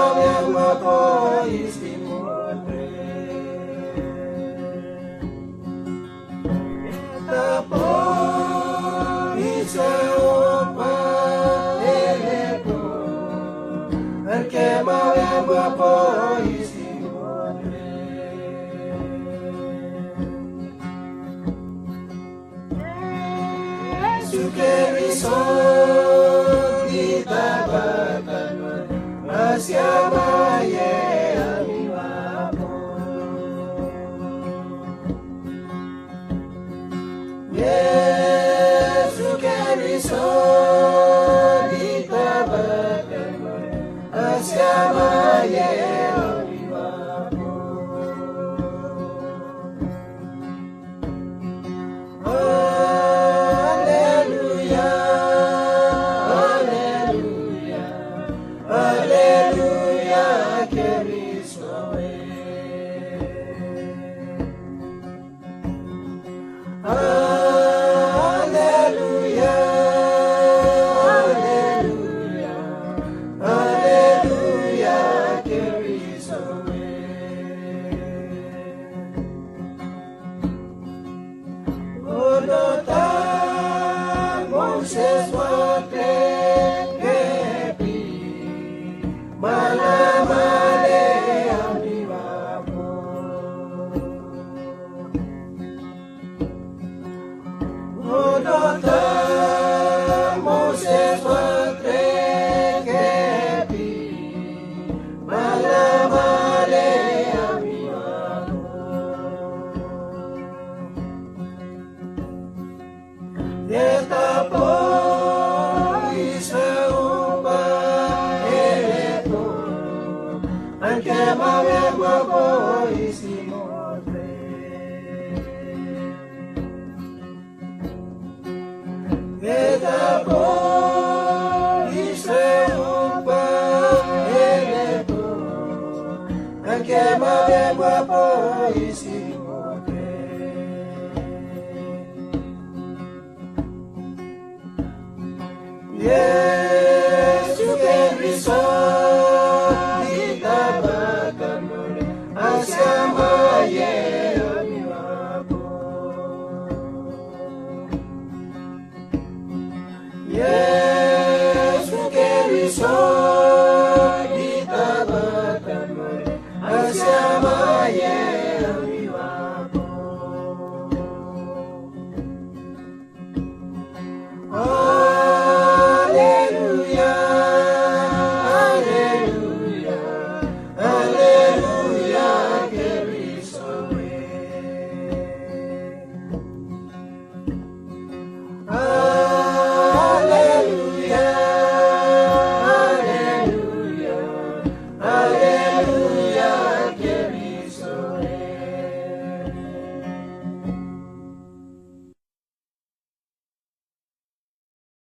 mau yang mapo istimote tapo bisa opa elepo anke mau yang mapo istimote sukeriso Asyama ye amiwapo Yesu Keriso ditabakan Asyama ye amiwapo Haleluya Haleluya Haleluya Keriso Haleluya Haleluya Haleluya Keriso Odota Moses wate kepi Malamale amiwapo Odota Moses wate kepi Malamale amiwapo Yetapo isa upa elepo anche mame mapo istimote Yetapo isa upa elepo anche mame mapo istimote Yesu Keriso ditabakan oleh Asyama ye amiwapo Yesu Keriso ditabakan oleh Asyama ye amiwapo Haleluya Haleluya Haleluya Keriso Haleluya Haleluya Haleluya